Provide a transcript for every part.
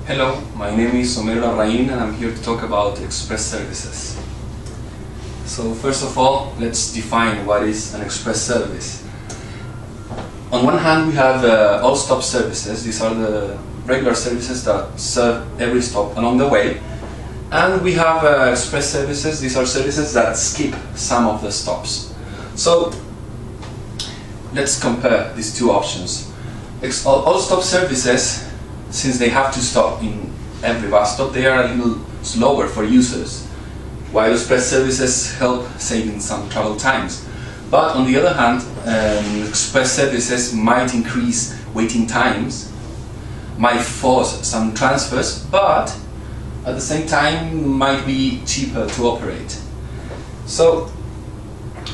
Hello, my name is Homero Larrain and I'm here to talk about express services. So first of all, let's define what is an express service. On one hand we have all stop services. These are the regular services that serve every stop along the way. And we have express services. These are services that skip some of the stops. So let's compare these two options. All stop services, since they have to stop in every bus stop, they are a little slower for users, while express services help saving some travel times. But on the other hand, express services might increase waiting times, might force some transfers, but at the same time might be cheaper to operate. So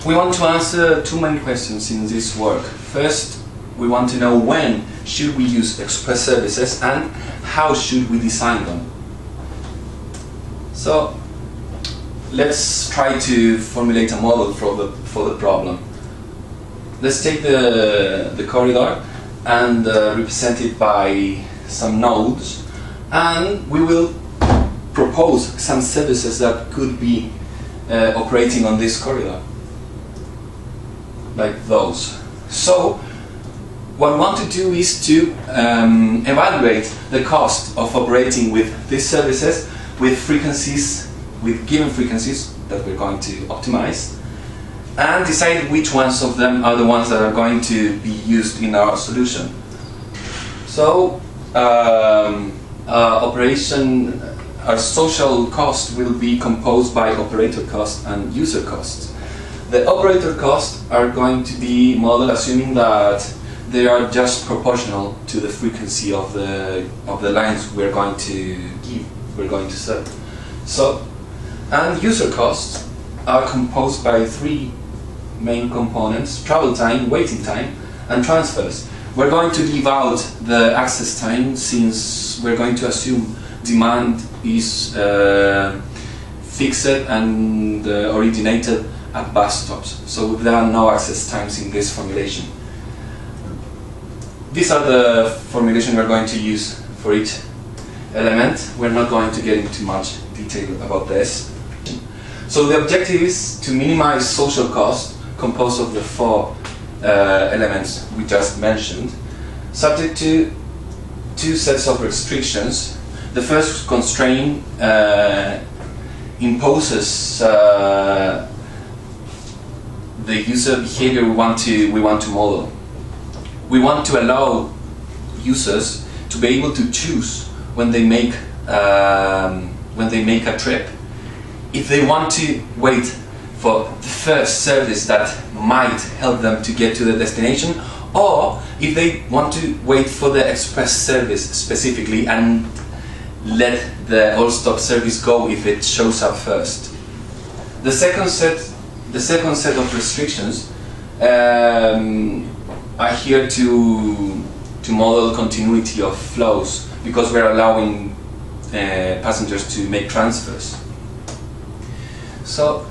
we want to answer two main questions in this work. First, we want to know when should we use express services and how should we design them. So let's try to formulate a model for the problem. Let's take the corridor and represent it by some nodes, and we will propose some services that could be operating on this corridor, like those. So what we want to do is to evaluate the cost of operating with these services with frequencies, with given frequencies that we're going to optimize, and decide which ones of them are the ones that are going to be used in our solution. So our social cost will be composed by operator cost and user cost. The operator costs are going to be modeled assuming that they are just proportional to the frequency of the lines we're going to serve. So, and user costs are composed by three main components: travel time, waiting time, and transfers. We're going to leave out the access time, since we're going to assume demand is fixed and originated at bus stops. So there are no access times in this formulation. These are the formulation we're going to use for each element. We're not going to get into much detail about this. So the objective is to minimize social cost, composed of the four elements we just mentioned, subject to two sets of restrictions. The first constraint imposes the user behavior we want to model. We want to allow users to be able to choose when they make a trip, if they want to wait for the first service that might help them to get to the destination, or if they want to wait for the express service specifically and let the all-stop service go if it shows up first. The second set of restrictions are here to model continuity of flows, because we're allowing passengers to make transfers. So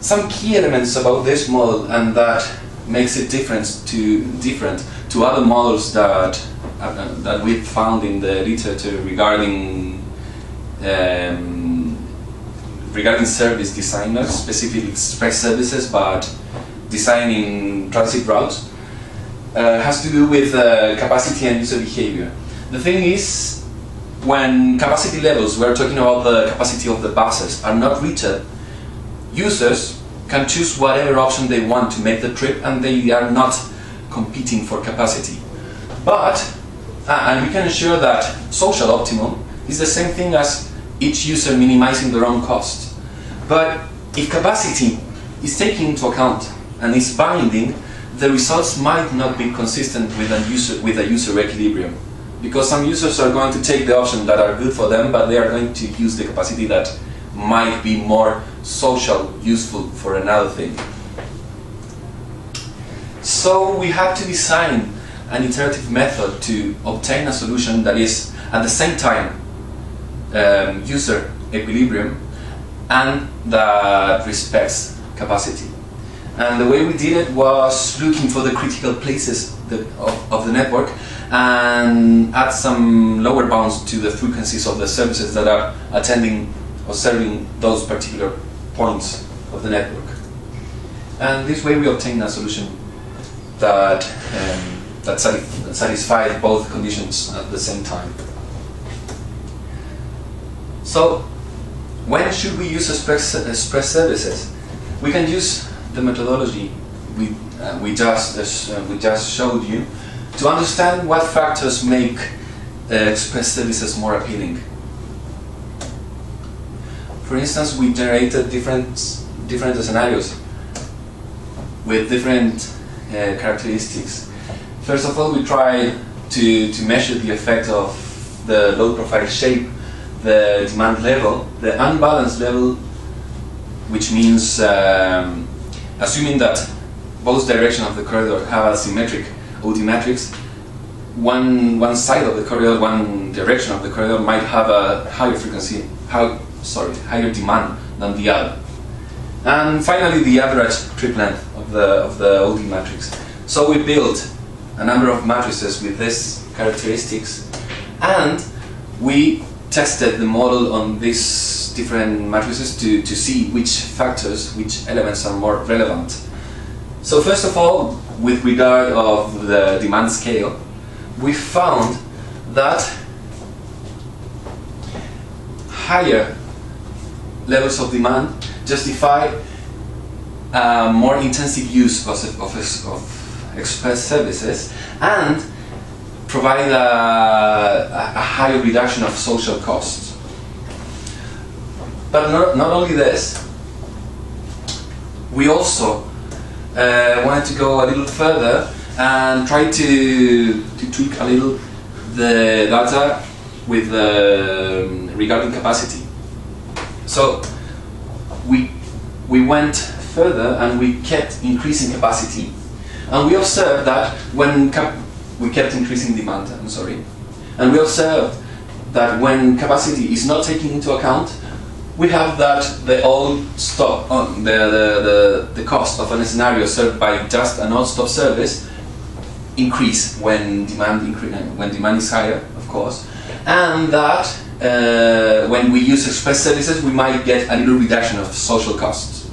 some key elements about this model, and that makes it different to other models that we've found in the literature regarding service designers, specifically express services, but designing transit routes, has to do with capacity and user behavior. The thing is, when capacity levels, we're talking about the capacity of the buses, are not reached, users can choose whatever option they want to make the trip, and they are not competing for capacity. But, and we can ensure that social optimum is the same thing as each user minimizing their own cost. But if capacity is taken into account and is binding, the results might not be consistent with a user equilibrium, because some users are going to take the option that are good for them, but they are going to use the capacity that might be more social, useful for another thing. So we have to design an iterative method to obtain a solution that is at the same time user equilibrium and that respects capacity. And the way we did it was looking for the critical places of the network and add some lower bounds to the frequencies of the services that are attending or serving those particular points of the network. And this way we obtain a solution that satisfies both conditions at the same time. So, when should we use express services? We can use the methodology we just showed you to understand what factors make express services more appealing. For instance, we generated different scenarios with different characteristics. First of all, we tried to measure the effect of the load profile shape, the demand level, the unbalanced level, which means assuming that both directions of the corridor have a symmetric OD matrix, one side of the corridor, one direction of the corridor might have a higher frequency, higher demand than the other. And finally, the average trip length of the OD matrix. So we built a number of matrices with these characteristics, and we tested the model on these different matrices to see which factors, which elements are more relevant. So first of all, with regard of the demand scale, we found that higher levels of demand justify more intensive use of express services and provide a higher reduction of social costs. But not only this, we also wanted to go a little further and try to tweak a little the data with regarding capacity. So we went further and we kept increasing capacity, and we observed that when we kept increasing demand. And we observed that when capacity is not taken into account, we have that the old stop on the cost of a scenario served by just a non-stop service increase when demand is higher, of course, and that when we use express services we might get a little reduction of social costs.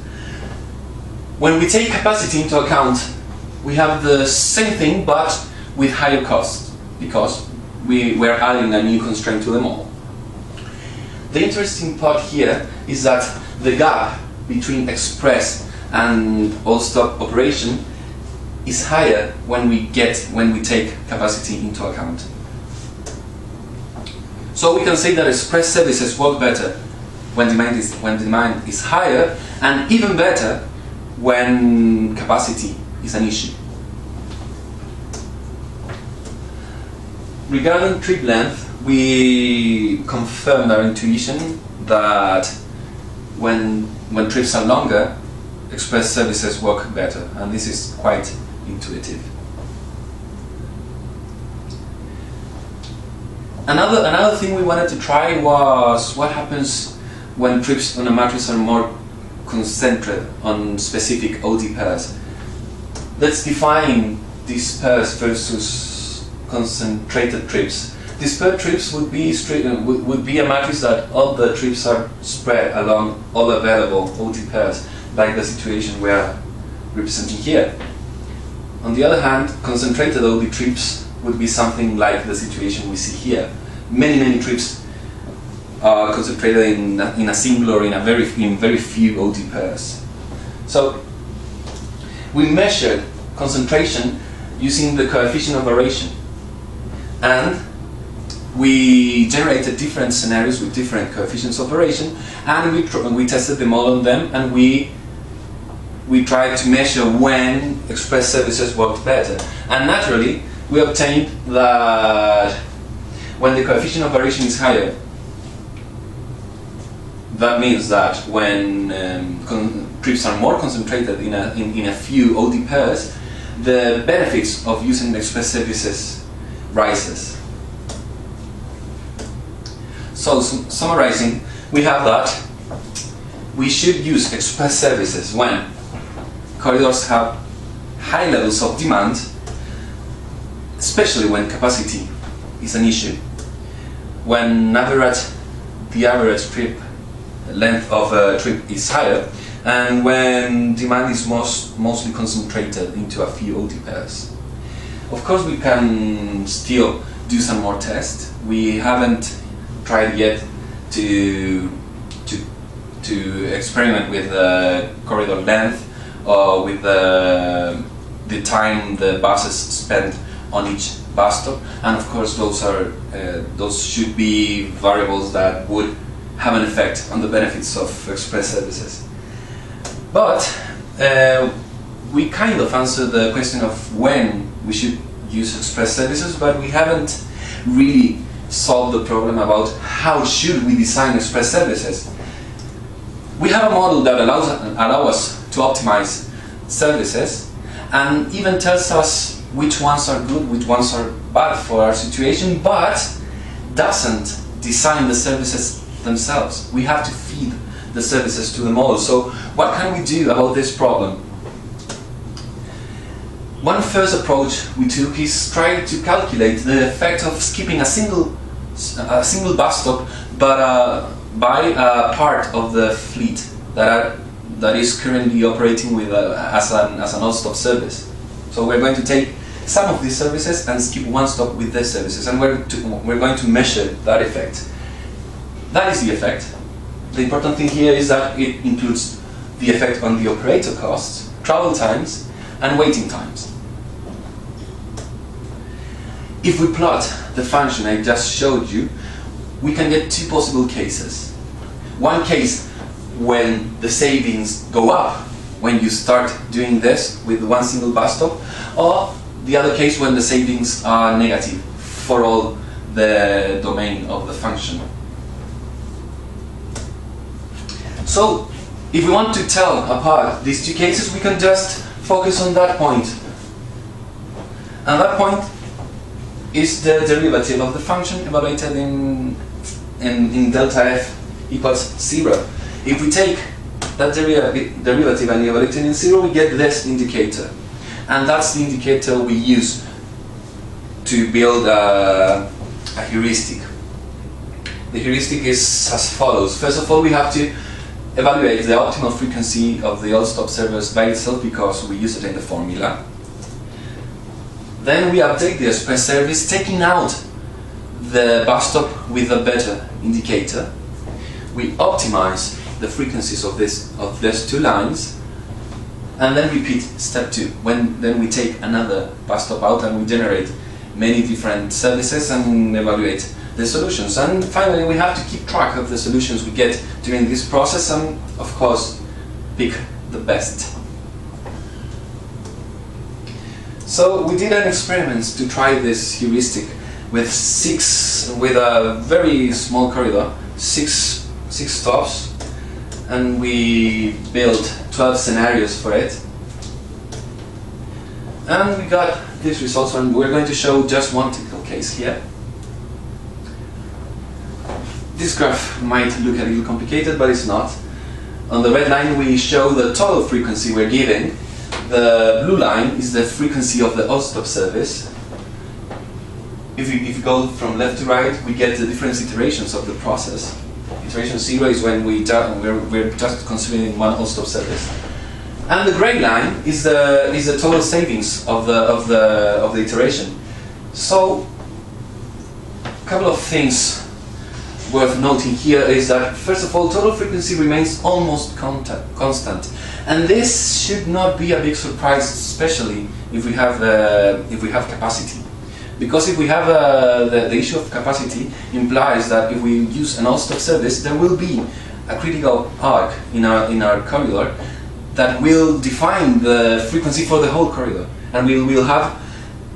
When we take capacity into account, we have the same thing but with higher costs, because we're adding a new constraint to the model. The interesting part here is that the gap between express and all-stop operation is higher when we take capacity into account. So we can say that express services work better when demand is higher, and even better when capacity is an issue. Regarding trip length, we confirmed our intuition that when trips are longer, express services work better, and this is quite intuitive. Another thing we wanted to try was what happens when trips on a matrix are more concentrated on specific OD pairs. Let's define dispersed versus concentrated trips. Dispersed trips would be a matrix that all the trips are spread along all available OD pairs, like the situation we are representing here. On the other hand, concentrated OD trips would be something like the situation we see here. Many trips are concentrated in a single or in very few OD pairs. So we measured concentration using the coefficient of variation, and we generated different scenarios with different coefficients of variation, and we tested the model on them, and we tried to measure when express services worked better. And naturally, we obtained that when the coefficient of variation is higher, that means that when trips are more concentrated in a few OD pairs, the benefits of using express services rises. So summarizing, we have that we should use express services when corridors have high levels of demand, especially when capacity is an issue, when the average trip length of a trip is higher, and when demand is mostly concentrated into a few OT pairs. Of course, we can still do some more tests. We haven't tried yet to experiment with the corridor length or with the time the buses spend on each bus stop, and of course those should be variables that would have an effect on the benefits of express services. But we kind of answered the question of when we should use express services, but we haven't really solved the problem about how should we design express services. We have a model that allows us to optimize services and even tells us which ones are good, which ones are bad for our situation, but doesn't design the services themselves. We have to feed the services to the model. So what can we do about this problem? One first approach we took is try to calculate the effect of skipping a single bus stop, but by a part of the fleet that is currently operating with as an all-stop service. So we're going to take some of these services and skip one stop with these services, and we're going to measure that effect. That is the effect. The important thing here is that it includes the effect on the operator costs, travel times, and waiting times. If we plot the function I just showed you, we can get two possible cases. One case when the savings go up when you start doing this with one single bus stop, or the other case when the savings are negative for all the domain of the function. So, if we want to tell apart these two cases, we can just focus on that point. And that point is the derivative of the function evaluated in delta f equals 0. If we take that derivative and evaluate it in 0, we get this indicator. And that's the indicator we use to build a heuristic. The heuristic is as follows. First of all, we have to evaluate the optimal frequency of the all-stop service by itself because we use it in the formula. Then we update the express service, taking out the bus stop with a better indicator. We optimize the frequencies of these two lines, and then repeat step 2. Then we take another bus stop out and we generate many different services and evaluate the solutions. And finally, we have to keep track of the solutions we get during this process and, of course, pick the best. So we did an experiment to try this heuristic with a very small corridor, six stops, and we built 12 scenarios for it. And we got these results, and we're going to show just one typical case here. This graph might look a little complicated, but it's not. On the red line we show the total frequency we're giving. The blue line is the frequency of the all-stop service. If you go from left to right, we get the different iterations of the process. Iteration 0 is when we're just considering one all-stop service. And the gray line is the total savings of the iteration. So, a couple of things worth noting here is that, first of all, total frequency remains almost constant, and this should not be a big surprise, especially if we have capacity, because if we have the issue of capacity implies that if we use an all-stop service, there will be a critical arc in our corridor that will define the frequency for the whole corridor, and we will have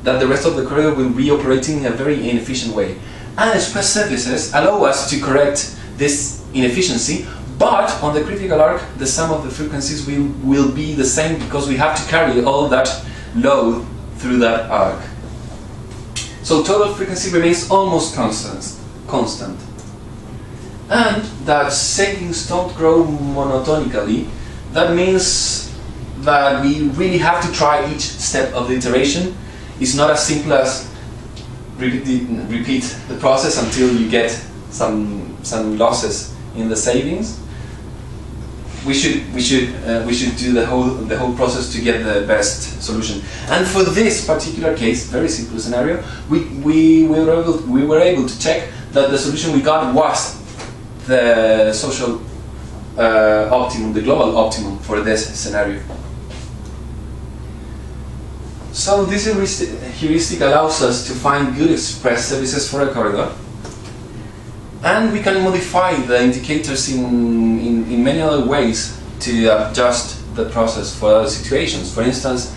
that the rest of the corridor will be operating in a very inefficient way. And express services allow us to correct this inefficiency, but on the critical arc, the sum of the frequencies will be the same because we have to carry all that load through that arc. So total frequency remains almost constant. And that savings don't grow monotonically. That means that we really have to try each step of the iteration. It's not as simple as repeat the process until you get some losses in the savings. We should do the whole process to get the best solution. And for this particular case, very simple scenario, we were able to check that the solution we got was the social optimum, the global optimum for this scenario. So this heuristic allows us to find good express services for a corridor, and we can modify the indicators in many other ways to adjust the process for other situations. For instance,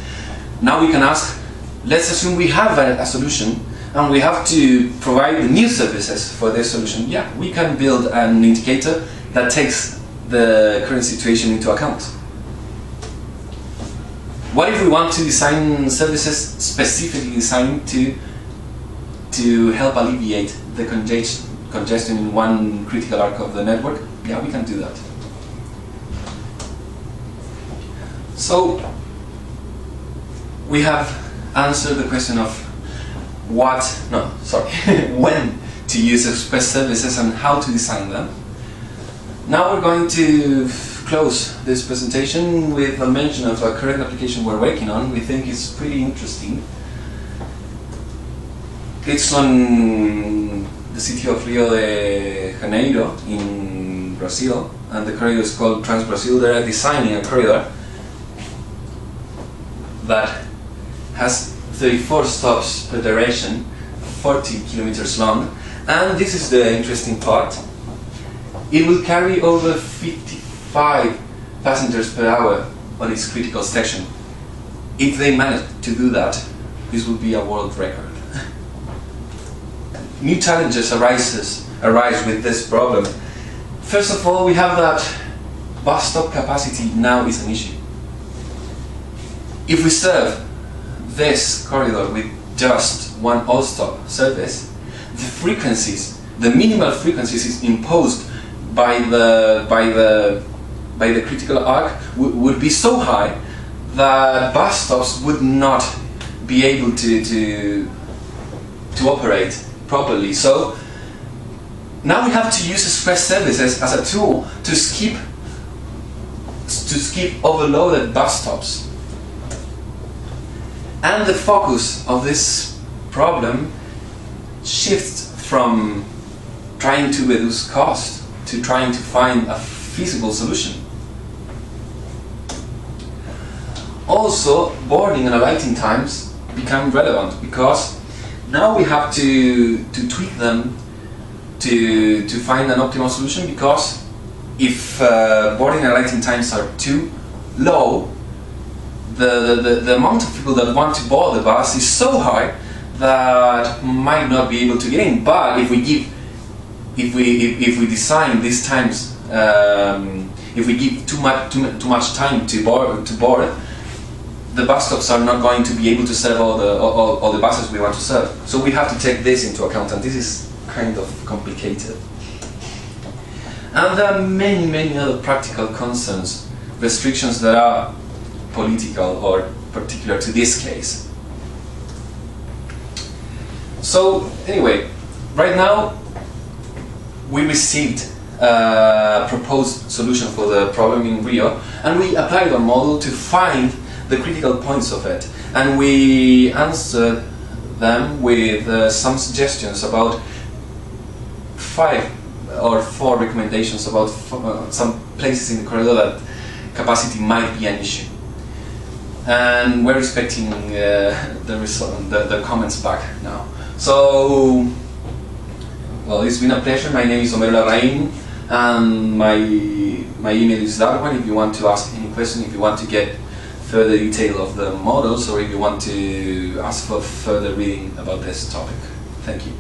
now we can ask, let's assume we have a solution and we have to provide new services for this solution. Yeah, we can build an indicator that takes the current situation into account. What if we want to design services specifically designed to help alleviate the congestion in one critical arc of the network? Yeah, we can do that. So we have answered the question of when to use express services and how to design them. Now we're going to close this presentation with a mention of a current application we're working on. We think it's pretty interesting. It's on the city of Rio de Janeiro in Brazil, and the corridor is called Trans-Brazil. They're designing a corridor that has 34 stops per direction, 40 kilometers long, and this is the interesting part. It will carry over 55 passengers per hour on its critical section. If they manage to do that, this will be a world record. New challenges arise with this problem. First of all, we have that bus stop capacity now is an issue. If we serve this corridor with just one all-stop service, the frequencies, the minimal frequencies is imposed by the critical arc would be so high that bus stops would not be able to operate properly. So now we have to use express services as a tool to skip overloaded bus stops. And the focus of this problem shifts from trying to reduce cost to trying to find a feasible solution. Also, boarding and alighting times become relevant because now we have to tweak them to find an optimal solution, because if boarding and alighting times are too low, the amount of people that want to board the bus is so high that might not be able to get in. But if we design these times, if we give too much time to board, the bus stops are not going to be able to serve all the buses we want to serve. So we have to take this into account, and this is kind of complicated. And there are many other practical concerns, restrictions that are political or particular to this case. So anyway, right now we received a proposed solution for the problem in Rio, and we applied our model to find the critical points of it, and we answered them with some suggestions about 5 or 4 recommendations about some places in the corridor that capacity might be an issue. And we're expecting the comments back now. So, well, it's been a pleasure. My name is Homero Larrain, and my email is Larrain. If you want to ask any question, if you want to get further detail of the models, or if you want to ask for further reading about this topic. Thank you.